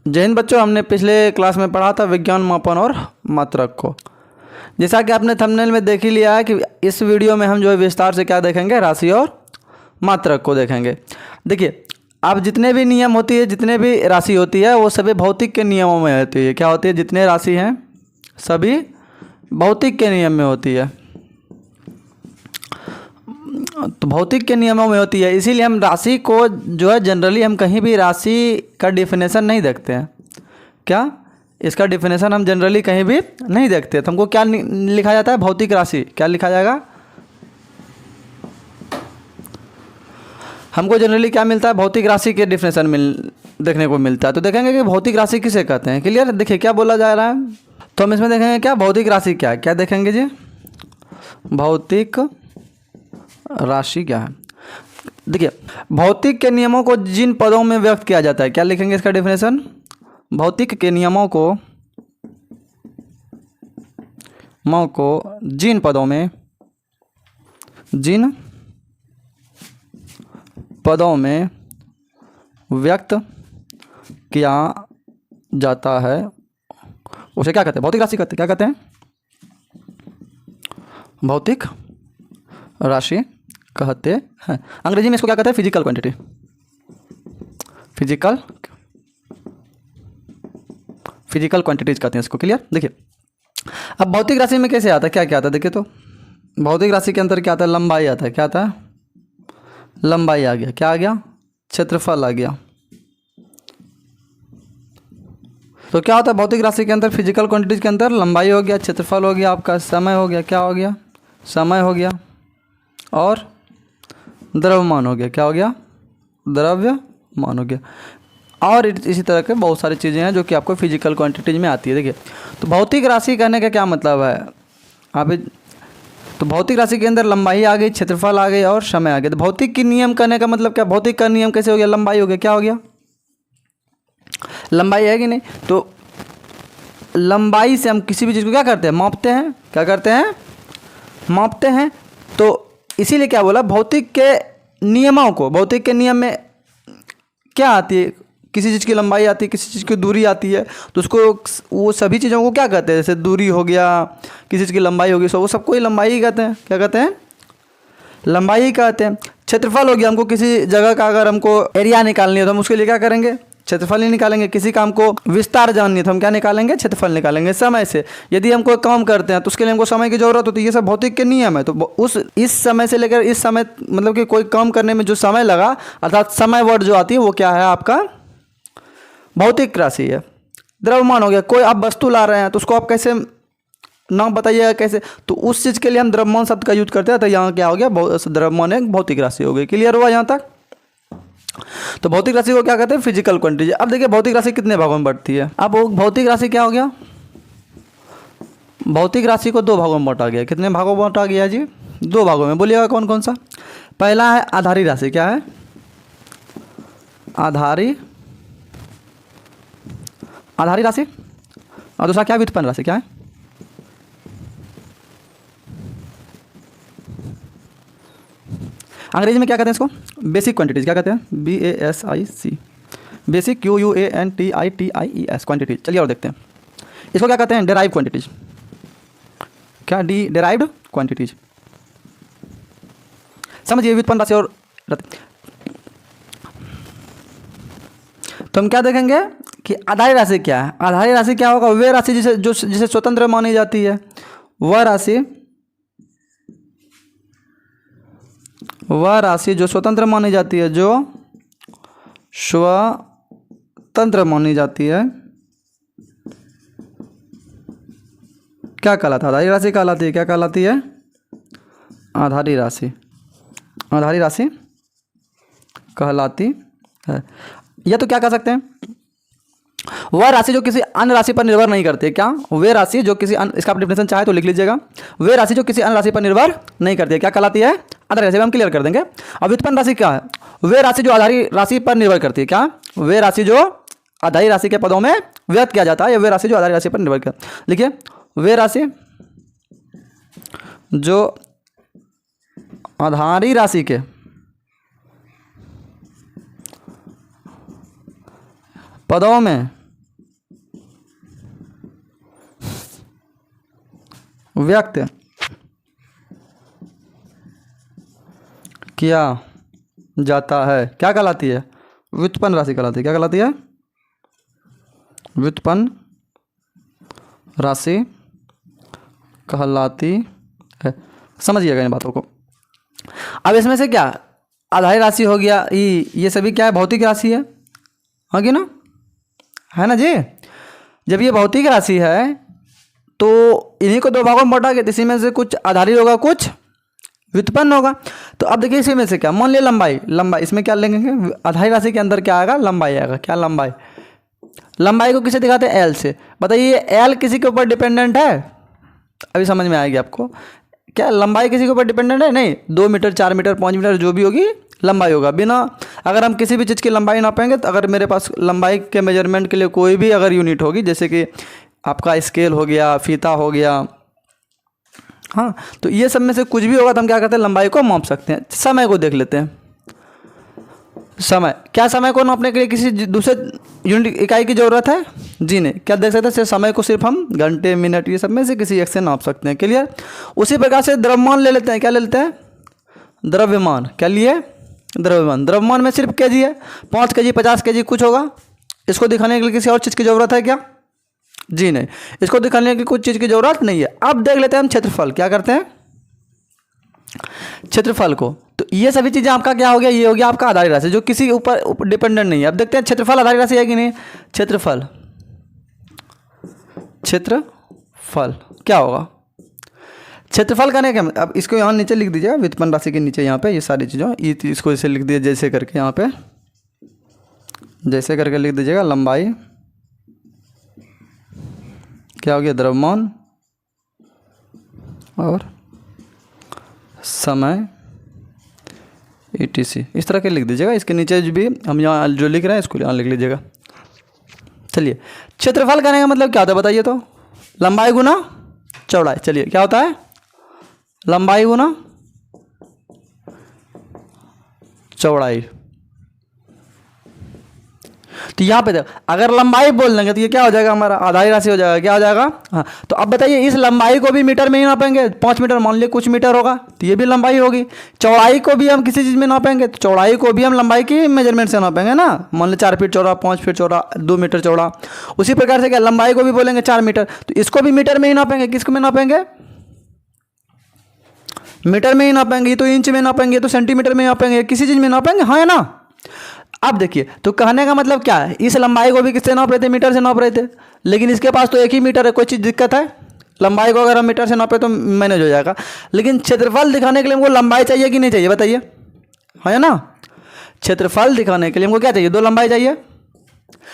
जय हिंद बच्चों, हमने पिछले क्लास में पढ़ा था विज्ञान मापन और मात्रक को। जैसा कि आपने थंबनेल में देख ही लिया है कि इस वीडियो में हम जो है विस्तार से क्या देखेंगे, राशि और मात्रक को देखेंगे। देखिए, अब जितने भी नियम होती है, जितने भी राशि होती है, वो सभी भौतिक के नियमों में होती है। क्या होती है? जितने राशि हैं सभी भौतिक के नियम में होती है। तो भौतिक के नियमों में होती है, इसीलिए हम राशि को जो है जनरली हम कहीं भी राशि का डिफिनेशन नहीं देखते हैं। क्या इसका डिफिनेशन हम जनरली कहीं भी नहीं देखते। तो हमको क्या लिखा जाता है? भौतिक राशि। क्या लिखा जाएगा? हमको जनरली क्या मिलता है? भौतिक राशि के डिफिनेशन देखने को मिलता है। तो देखेंगे कि भौतिक राशि किसे कहते हैं। क्लियर? देखिए क्या बोला जा रहा है, तो हम इसमें देखेंगे क्या भौतिक राशि क्या है। क्या देखेंगे जी? भौतिक राशि क्या है। देखिए, भौतिक के नियमों को जिन पदों में व्यक्त किया जाता है, क्या लिखेंगे इसका डेफिनेशन? भौतिक के नियमों को जिन पदों में व्यक्त किया जाता है उसे क्या कहते हैं? भौतिक राशि कहते हैं। क्या कहते हैं? भौतिक राशि कहते हैं। अंग्रेजी में इसको क्या कहते हैं? Physical quantity. फिजिकल क्वांटिटीज कहते हैं इसको। क्लियर? देखिए, अब भौतिक राशि में कैसे आता है, क्या क्या आता है? देखिए, तो भौतिक राशि के अंदर क्या आता है? लंबाई आता है। क्या आता है? लंबाई आ गया। क्या आ गया? क्षेत्रफल आ गया। तो क्या होता है भौतिक राशि के अंदर? फिजिकल क्वांटिटीज के अंदर लंबाई हो गया, क्षेत्रफल हो गया, आपका समय हो गया। क्या हो गया? समय हो गया, और द्रव्यमान हो गया। क्या हो गया? द्रव्यमान हो गया। और इसी तरह के बहुत सारी चीज़ें हैं जो कि आपको फिजिकल क्वांटिटीज में आती है। देखिए, तो भौतिक राशि कहने का क्या मतलब है? आप तो भौतिक राशि के अंदर लंबाई आ गई, क्षेत्रफल आ गई और समय आ गया। तो भौतिक की नियम कहने का मतलब क्या? भौतिक का नियम कैसे हो गया? लंबाई हो गया। क्या हो गया? लंबाई है कि नहीं? तो लंबाई से हम किसी भी चीज़ को क्या करते हैं? मापते हैं। क्या करते हैं? मापते हैं। तो इसीलिए क्या बोला? भौतिक के नियमों को, भौतिक के नियम में क्या आती है? किसी चीज़ की लंबाई आती है, किसी चीज़ की दूरी आती है, तो उसको वो सभी चीज़ों को क्या कहते हैं? जैसे दूरी हो गया, किसी चीज़ की लंबाई होगी, वो सबको ही लंबाई ही कहते हैं। क्या कहते हैं? लंबाई ही कहते हैं। क्षेत्रफल हो गया, हमको किसी जगह का अगर हमको एरिया निकालनी है तो हम उसके लिए क्या करेंगे? क्षेत्रफल ही निकालेंगे। किसी काम को विस्तार जाननी है तो हम क्या निकालेंगे? क्षेत्रफल निकालेंगे। समय से यदि हम कोई काम करते हैं तो उसके लिए हमको समय की जरूरत होती है। ये सब भौतिक के नियम है। तो इस समय से लेकर इस समय, मतलब कि कोई काम करने में जो समय लगा, अर्थात समय वर्ड जो आती है वो क्या है? आपका भौतिक राशि है। द्रव्यमान हो गया, कोई आप वस्तु ला रहे हैं तो उसको आप कैसे नाम बताइएगा? कैसे? तो उस चीज़ के लिए हम द्रव्यमान शब्द का यूज करते हैं। तो यहाँ क्या हो गया? द्रव्यमान एक भौतिक राशि हो गई। क्लियर हुआ यहाँ तक? तो भौतिक राशि को क्या कहते हैं? Physical quantity. अब देखिए, भौतिक राशि कितने भागों में बढ़ती है? अब वो भौतिक राशि क्या हो गया? भौतिक राशि को दो भागों में बांटा गया। कितने भागों में बांटा गया जी? दो भागों में। बोलिएगा कौन कौन सा? पहला है आधारी राशि। क्या है? आधारी राशि। और दूसरा क्या है? व्युत्पन्न राशि। क्या है? अंग्रेजी में क्या कहते हैं इसको? Basic quantities. क्या कहते हैं? BASIC, basic, QUANTITIES quantities. चलिए और देखते हैं इसको क्या कहते हैं? Derive quantities. क्या? Derived quantities. समझिए, व्युत्पन्न राशि और तो हम क्या देखेंगे कि आधारी राशि क्या है? आधारी राशि क्या होगा? वे राशि जिसे स्वतंत्र मानी जाती है, वह राशि जो स्वतंत्र मानी जाती है, जो स्वतंत्र मानी जाती है, क्या कहलाता है? आधारी राशि कहलाती है। क्या कहलाती है? आधारी राशि। आधारी राशि कहलाती है। या तो क्या कह सकते हैं? वह राशि जो किसी अन्य राशि पर निर्भर नहीं करती है। क्या? वे राशि जो किसी अन्य, इसका आप डिफिनेशन चाहे तो लिख लीजिएगा। वे राशि जो किसी अन्य राशि पर निर्भर नहीं करती है, क्या कहलाती है? आधारी राशि। हम क्लियर कर देंगे। अब व्युत्पन्न राशि क्या है? वे राशि जो आधारी राशि पर निर्भर करती है। क्या? वे राशि जो आधारी राशि के पदों में व्यक्त किया जाता है, या वे राशि जो आधारी राशि पर निर्भर करती है। लिखिए, वे राशि जो आधारी राशि के पदों में व्यक्त किया जाता है क्या कहलाती है? व्युत्पन्न राशि कहलाती है। क्या कहलाती है? व्युत्पन्न राशि कहलाती है। समझिएगा इन बातों को। अब इसमें से क्या आधारी राशि हो गया, ये सभी क्या है? भौतिक राशि है, हाँ कि ना? है ना जी? जब ये भौतिक राशि है तो इन्हीं को दो भागों में बांटा गया, इसी में से कुछ आधारी होगा, कुछ व्युत्पन्न होगा। तो अब देखिए इसी में से क्या, मान लिया लंबाई, इसमें क्या लेंगे? आधारी राशि के अंदर क्या आएगा? लंबाई आएगा। क्या लंबाई? लंबाई को किसे दिखाते हैं? एल से। बताइए एल किसी के ऊपर डिपेंडेंट है? अभी समझ में आएगी आपको। क्या लंबाई किसी के ऊपर डिपेंडेंट है? नहीं। 2 मीटर, 4 मीटर, 5 मीटर जो भी होगी लंबाई होगा। बिना अगर हम किसी भी चीज़ की लंबाई नापेंगे तो अगर मेरे पास लंबाई के मेजरमेंट के लिए कोई भी अगर यूनिट होगी, जैसे कि आपका स्केल हो गया, फीता हो गया, हाँ, तो ये सब में से कुछ भी होगा तो हम क्या करते हैं? लंबाई को माप सकते हैं। समय को देख लेते हैं। समय, क्या समय को नापने के लिए किसी दूसरे यूनिट इकाई की ज़रूरत है? जी नहीं। क्या देख सकते हैं? समय को सिर्फ हम घंटे, मिनट, ये सब में से किसी एक से नाप सकते हैं। क्लियर? उसी प्रकार से द्रव्यमान ले लेते हैं। क्या ले लेते हैं? द्रव्यमान। क्या लिए? द्रव्यमान। द्रव्यमान में सिर्फ केजी है। 5 केजी, 50 केजी कुछ होगा। इसको दिखाने के लिए किसी और चीज़ की ज़रूरत है क्या? जी नहीं। इसको दिखाने के लिए कुछ चीज़ की ज़रूरत नहीं है। अब देख लेते हैं हम क्षेत्रफल। क्या करते हैं? क्षेत्रफल को। तो ये सभी चीज़ें आपका क्या हो गया? ये हो गया आपका आधारी राशि जो किसी ऊपर डिपेंडेंट नहीं है। अब देखते हैं क्षेत्रफल आधारी राशि है कि नहीं। क्षेत्रफल क्या होगा? क्षेत्रफल करने का अब इसको यहाँ नीचे लिख दीजिए, व्युत्पन्न राशि के नीचे यहाँ पे ये सारी चीज़ों, ये इसको ऐसे लिख दीजिए जैसे करके, यहाँ पे जैसे करके लिख दीजिएगा। लंबाई क्या हो गया? द्रव्यमान और समय ETC, इस तरह के लिख दीजिएगा। इसके नीचे जो भी हम यहाँ जो लिख रहे हैं इसको यहाँ लिख लीजिएगा। चलिए, क्षेत्रफल करने का मतलब क्या होता है बताइए तो? लंबाई गुना चौड़ाई। चलिए क्या होता है? लंबाई गुना चौड़ाई। तो यहाँ पे अगर लंबाई बोल देंगे तो ये क्या हो जाएगा? हमारा आधारी राशि हो जाएगा। क्या हो जाएगा? हाँ, तो अब बताइए इस लंबाई को भी मीटर में ही नापेंगे। 5 मीटर मान लीजिए कुछ मीटर होगा तो ये भी लंबाई होगी। चौड़ाई को भी हम किसी चीज़ में नापेंगे तो चौड़ाई को भी हम लंबाई की मेजरमेंट से नापेंगे ना। मान लीजिए 4 फीट चौड़ा, 5 फीट चौड़ा, 2 मीटर चौड़ा। उसी प्रकार से क्या लंबाई को भी बोलेंगे 4 मीटर, तो इसको भी मीटर में ही नापेंगे। किसको में नापेंगे? मीटर में ही नापेंगे। ये तो इंच में नापेंगे, तो सेंटीमीटर में नापेंगे, किसी चीज़ में नापेंगे, हाँ है ना। अब देखिए, तो कहने का मतलब क्या है? इस लंबाई को भी किससे नाप रहे थे? मीटर से नाप रहे थे। लेकिन इसके पास तो एक ही मीटर है। कोई चीज़ दिक्कत है? लंबाई को अगर हम मीटर से नापे तो मैनेज हो जाएगा। लेकिन क्षेत्रफल दिखाने के लिए हमको लंबाई चाहिए कि नहीं चाहिए बताइए, है ना। क्षेत्रफल दिखाने के लिए हमको क्या चाहिए? 2 लंबाई चाहिए।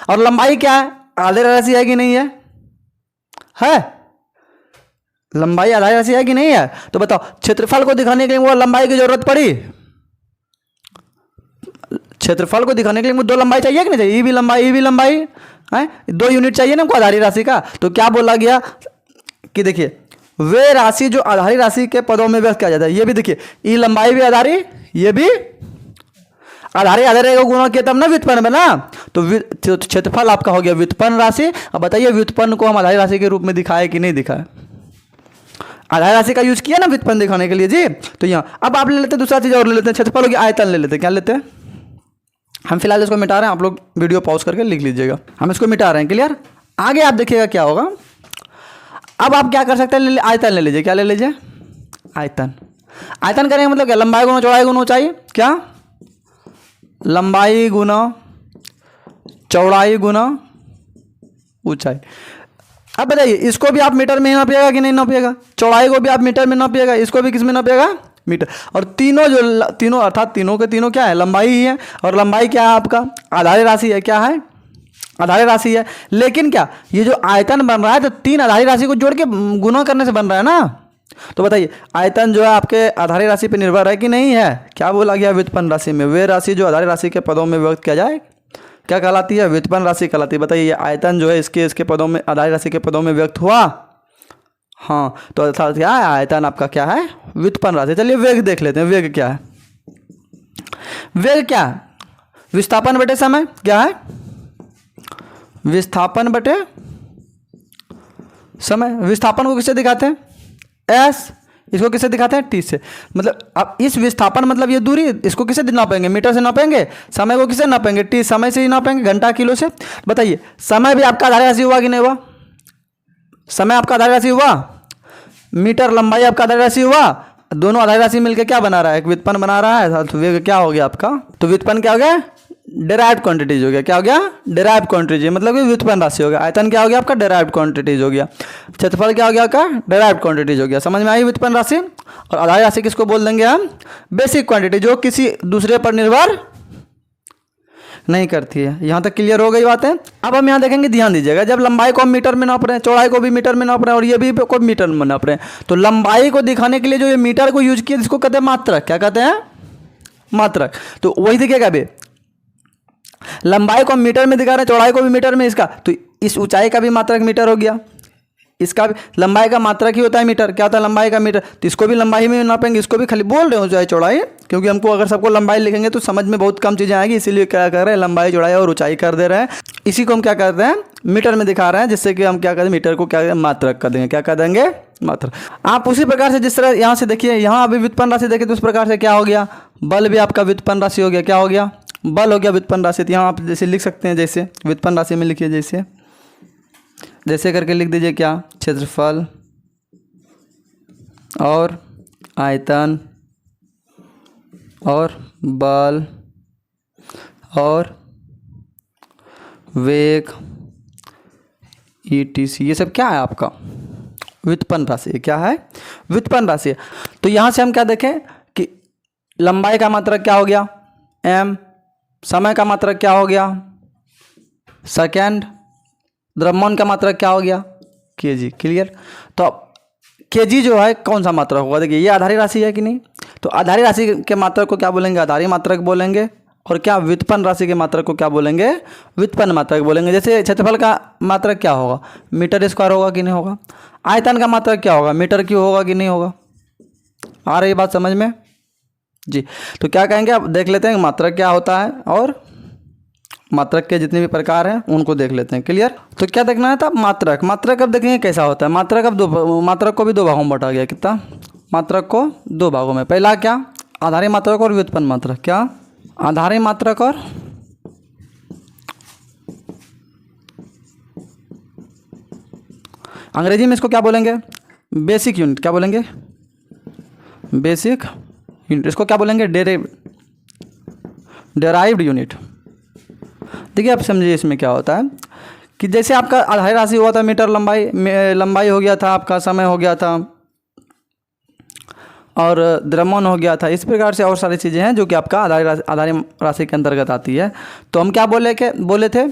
और लंबाई क्या है? आधारी राशि है कि नहीं है? है लंबाई आधारी राशि है कि नहीं है? तो बताओ, क्षेत्रफल को दिखाने के लिए वो लंबाई की जरूरत पड़ी? क्षेत्रफल को दिखाने के लिए मुझे 2 लंबाई चाहिए कि नहीं चाहिए? ये भी लंबाई है, 2 यूनिट चाहिए ना हमको आधारी राशि का। तो क्या बोला गया कि देखिए वे राशि जो आधारी राशि के पदों में व्यक्त किया जाता है। ये भी देखिए, ये लंबाई भी आधारी, ये भी आधारी को गुणा किया तब ना व्युत्पन्न बना। तो क्षेत्रफल आपका हो गया व्युत्पन्न राशि। अब बताइए व्युत्पन्न को हम आधारी राशि के रूप में दिखाए कि नहीं दिखाए? आधारी राशि का यूज किया ना व्युत्पन्न दिखाने के लिए जी। तो यहाँ अब आप ले लेते हैं दूसरा चीज और ले लेते हैं, क्षेत्रफल हो गया, आयतन ले लेते हैं। क्या लेते हैं? हम फिलहाल इसको मिटा रहे हैं, आप लोग वीडियो पॉज करके लिख लीजिएगा। हम इसको मिटा रहे हैं। क्लियर? आगे आप देखिएगा क्या होगा। अब आप क्या कर सकते हैं? आयतन ले लीजिए। क्या ले लीजिए? आयतन। आयतन करेंगे मतलब क्या? लंबाई गुना चौड़ाई गुना ऊंचाई। क्या? लंबाई गुना चौड़ाई गुना ऊंचाई। अब बताइए इसको भी आप मीटर में ही नापिएगा कि नहीं नापिएगा? चौड़ाई को भी आप मीटर में नापिएगा, इसको भी किस में नापिएगा? मीटर। और तीनों अर्थात तीनों के तीनों क्या है? लंबाई ही है। और लंबाई क्या है आपका? आधारी राशि है। क्या है? आधारी राशि है। लेकिन क्या ये जो आयतन बन रहा है तो 3 आधारी राशि को जोड़ के गुना करने से बन रहा है ना। तो बताइए आयतन जो है आपके आधारी राशि पर निर्भर है कि नहीं है? क्या बोला गया? व्युत्पन्न राशि में वे राशि जो आधारी राशि के पदों में व्यक्त किया जाए क्या कहलाती है? व्युत्पन्न राशि कहलाती है। बताइए आयतन जो है इसके पदों में, आधारी राशि के पदों में व्यक्त हुआ। हाँ, तो अर्थात क्या है? आयतन आपका क्या है? व्युत्पन्न राशि। चलिए वेग देख लेते हैं। वेग क्या है? वेग क्या है? विस्थापन बटे समय। क्या है? विस्थापन बटे समय। विस्थापन को किससे दिखाते हैं? एस, इसको किससे दिखाते हैं, टी से। मतलब अब इस विस्थापन मतलब ये दूरी, इसको किससे नापेंगे, मीटर से नापेंगे। समय को किससे नापेंगे, टी, समय से ही नापेंगे, घंटा किलो से। बताइए समय भी आपका आधार राशि हुआ कि नहीं हुआ, समय आपका आधार राशि हुआ, मीटर लंबाई आपका आधार राशि हुआ, दोनों आधार राशि मिलकर क्या बना रहा है, एक व्युत्पन्न बना रहा है। तो वेग क्या हो गया आपका, तो व्युत्पन्न क्या हो गया, डेराइव्ड क्वांटिटीज हो गया। क्या हो गया, डेराइव्ड क्वांटिटीज, मतलब कि व्युत्पन्न राशि हो गया। आयतन क्या हो गया आपका, डेराइव्ड क्वांटिटीज हो गया। क्षेत्रफल क्या हो गया आपका, डेराइव्ड क्वांटिटीज हो गया। समझ में आई व्युत्पन्न राशि। और आधार राशि किसको बोल देंगे हम, बेसिक क्वांटिटी, जो किसी दूसरे पर निर्भर नहीं करती है। यहाँ तक क्लियर हो गई बात है। अब हम यहाँ देखेंगे, ध्यान दीजिएगा, जब लंबाई को हम मीटर में नाप रहे हैं, चौड़ाई को भी मीटर में नाप रहे हैं और ये भी को मीटर में नाप रहे हैं, तो लंबाई को दिखाने के लिए जो ये मीटर को यूज किया, जिसको कहते हैं मात्रक। क्या कहते हैं, मात्रक। तो वही दिखेगा अभी, लंबाई को हम मीटर में दिखा रहे हैं, चौड़ाई को भी मीटर में, इसका तो इस ऊंचाई का भी मात्रक मीटर हो गया, इसका भी लंबाई का मात्रक ही होता है मीटर। क्या होता है, लंबाई का मीटर। तो इसको भी लंबाई में नापेंगे, इसको भी खाली बोल रहे हो ऊंचाई चौड़ाई, क्योंकि हमको अगर सबको लंबाई लिखेंगे तो समझ में बहुत कम चीज़ें आएगी, इसीलिए क्या कर रहे हैं, लंबाई चौड़ाई और ऊंचाई कर दे रहे हैं। इसी को हम क्या करते हैं, मीटर में दिखा रहे हैं, जिससे कि हम क्या करें, मीटर को क्या मात्रक कर देंगे। क्या कर देंगे, मात्रक। आप उसी प्रकार से जिस तरह यहाँ से देखिए, यहाँ अभी व्युत्पन्न राशि देखिए, तो उस प्रकार से क्या हो गया, बल भी आपका व्युत्पन्न राशि हो गया। क्या हो गया, बल हो गया व्युत्पन्न राशि। तो यहाँ आप जैसे लिख सकते हैं, जैसे व्युत्पन्न राशि में लिखिए, जैसे जैसे करके लिख दीजिए, क्या, क्षेत्रफल और आयतन और बल और वेग ETC, ये सब क्या है आपका, व्युत्पन्न राशि। क्या है, व्युत्पन्न राशि। तो यहाँ से हम क्या देखें कि लंबाई का मात्रक क्या हो गया, m, समय का मात्रक क्या हो गया, सेकेंड, द्रव्यमान का मात्रक क्या हो गया, kg। क्लियर। तो अब kg जो है कौन सा मात्रक होगा, देखिए ये आधारी राशि है कि नहीं, तो आधारी राशि के मात्रक को क्या बोलेंगे, आधारी मात्रक बोलेंगे। और क्या, व्युत्पन्न राशि के मात्रक को क्या बोलेंगे, व्युत्पन्न मात्रक बोलेंगे। जैसे क्षेत्रफल का मात्रक क्या होगा, मीटर स्क्वायर होगा कि नहीं होगा। आयतन का मात्रक क्या होगा, मीटर क्यूब होगा कि नहीं होगा। आ रही बात समझ में जी। तो क्या कहेंगे, अब देख लेते हैं मात्रक क्या होता है और मात्रक के जितने भी प्रकार हैं उनको देख लेते हैं। क्लियर। तो क्या देखना है था, मात्रक। मात्रक अब देखेंगे कैसा होता है। मात्रक अब मात्रक को भी दो भागों में बांटा गया। कितना, मात्रक को दो भागों में। पहला क्या, आधारी मात्रक और व्युत्पन्न मात्रक। क्या, आधारी मात्रक और अंग्रेजी में इसको क्या बोलेंगे, बेसिक यूनिट। क्या बोलेंगे, बेसिक यूनिट। इसको क्या बोलेंगे, डेराइव्ड यूनिट। देखिए आप समझिए इसमें क्या होता है कि जैसे आपका आधारी राशि हुआ था मीटर, लंबाई हो गया था आपका, समय हो गया था और द्रव्यमान हो गया था। इस प्रकार से और सारी चीज़ें हैं जो कि आपका आधारी राशि के अंतर्गत आती है। तो हम क्या बोले थे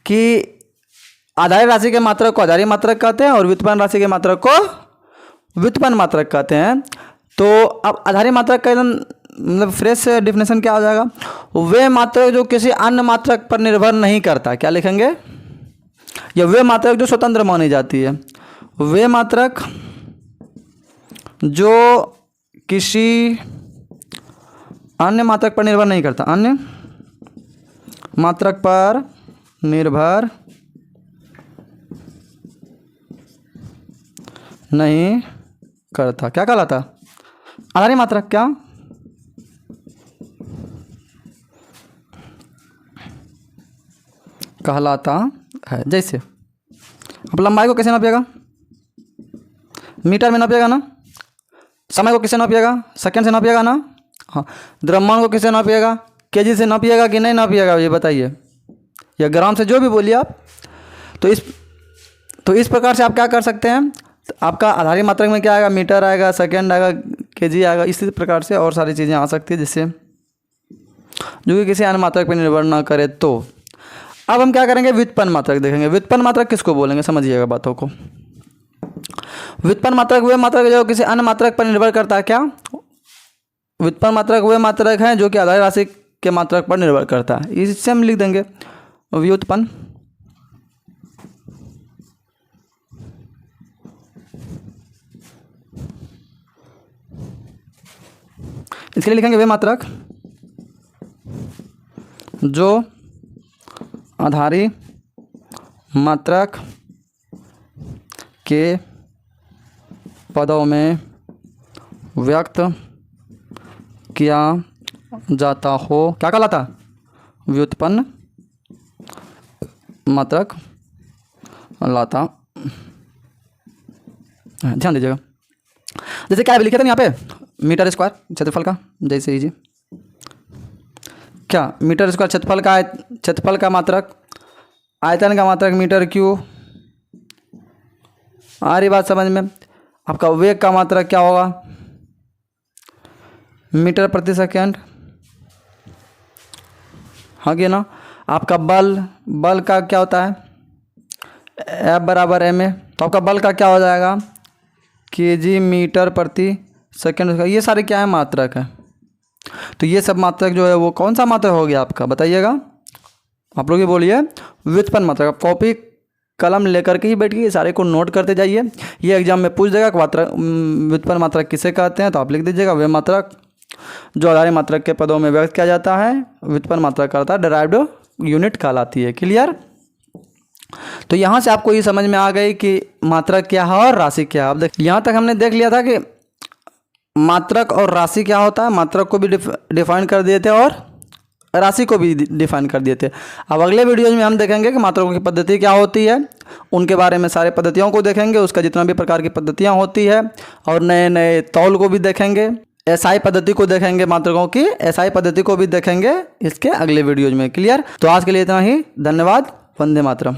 कि आधारी राशि के मात्रक को आधारी मात्रक कहते हैं और व्युत्पन्न राशि के मात्रक को व्युत्पन्न मात्रक कहते हैं। तो अब आधारी मात्रक का मतलब फ्रेश डिफिनेशन क्या हो जाएगा, वे मात्रक जो किसी अन्य मात्रक पर निर्भर नहीं करता। क्या लिखेंगे, या वे मात्रक जो स्वतंत्र मानी जाती है। वे मात्रक जो किसी अन्य मात्रक पर निर्भर नहीं करता, अन्य मात्रक पर निर्भर नहीं करता। क्या कहलाता, आधारी मात्रक। क्या, कहलाता है। जैसे अब लंबाई को कैसे नापिएगा, मीटर में नापिएगा ना। समय को किससे नापिएगा, सेकंड से नापिएगा ना। हाँ, द्रव्यमान को किससे नापिएगा, केजी से नापिएगा कि नहीं नापिएगा, ये बताइए, या ग्राम से, जो भी बोलिए आप। तो इस प्रकार से आप क्या कर सकते हैं, तो आपका आधारी मात्रक में क्या आएगा, मीटर आएगा, सेकंड आएगा, केजी आएगा। इसी प्रकार से और सारी चीज़ें आ सकती है जिससे जो कि किसी अन्य मात्रक पर निर्भर ना करे। तो अब हम क्या करेंगे, व्युत्पन्न मात्रक देखेंगे। व्युत्पन्न मात्रक किसको बोलेंगे, समझिएगा बातों को। व्युत्पन्न मात्रक वे मात्रक जो किसी अन्य मात्रक पर निर्भर करता है। क्या, व्युत्पन्न मात्रक वे मात्रक हैं जो कि आधारी राशि के मात्रक पर निर्भर करता है। इससे हम लिख देंगे व्युत्पन्न। इसके लिए लिखेंगे वे मात्रक जो आधारी मात्रक के पदों में व्यक्त किया जाता हो क्या कहलाता? व्युत्पन्न मात्रक लाता। ध्यान दीजिएगा, जैसे क्या लिखे थे यहाँ पे, मीटर स्क्वायर क्षेत्रफल का, जैसे लीजिए क्या मीटर स्क्वायर क्षेत्रफल का, क्षेत्रफल का मात्रक, आयतन का मात्रक मीटर क्यूब। आ रही बात समझ में? आपका वेग का मात्रक क्या होगा? मीटर प्रति सेकेंड। हाँ कि ना? आपका बल का क्या होता है? F बराबर ma। तो आपका बल का क्या हो जाएगा? kg मीटर प्रति सेकेंड। ये सारे क्या है? मात्रक है। तो ये सब मात्रक जो है वो कौन सा मात्रक हो गया आपका? बताइएगा आप लोग ही बोलिए। व्युत्पन्न मात्रक। आप कॉपी कलम लेकर के ही बैठिए, ये सारे को नोट करते जाइए। ये एग्जाम में पूछ देगा मात्रक, व्युत्पन्न मात्रक किसे कहते हैं, तो आप लिख दीजिएगा वे मात्रक जो आधारी मात्रक के पदों में व्यक्त किया जाता है। व्युत्पन्न मात्रक कहलाता है, डिराइव्ड यूनिट कहलाती है। क्लियर? तो यहाँ से आपको ये समझ में आ गई कि मात्रक क्या है और राशि क्या है। अब देख, यहाँ तक हमने देख लिया था कि मात्रक और राशि क्या होता है। मात्रक को भी डिफाइन कर दिए थे और राशि को भी डिफाइन कर दिए थे। अब अगले वीडियोज में हम देखेंगे कि मात्रकों की पद्धति क्या होती है, उनके बारे में सारे पद्धतियों को देखेंगे, उसका जितना भी प्रकार की पद्धतियाँ होती है, और नए नए तौल को भी देखेंगे, एसआई पद्धति को देखेंगे, मात्रकों की एसआई पद्धति को भी देखेंगे इसके अगले वीडियोज में। क्लियर? तो आज के लिए इतना ही। धन्यवाद। वंदे मातरम।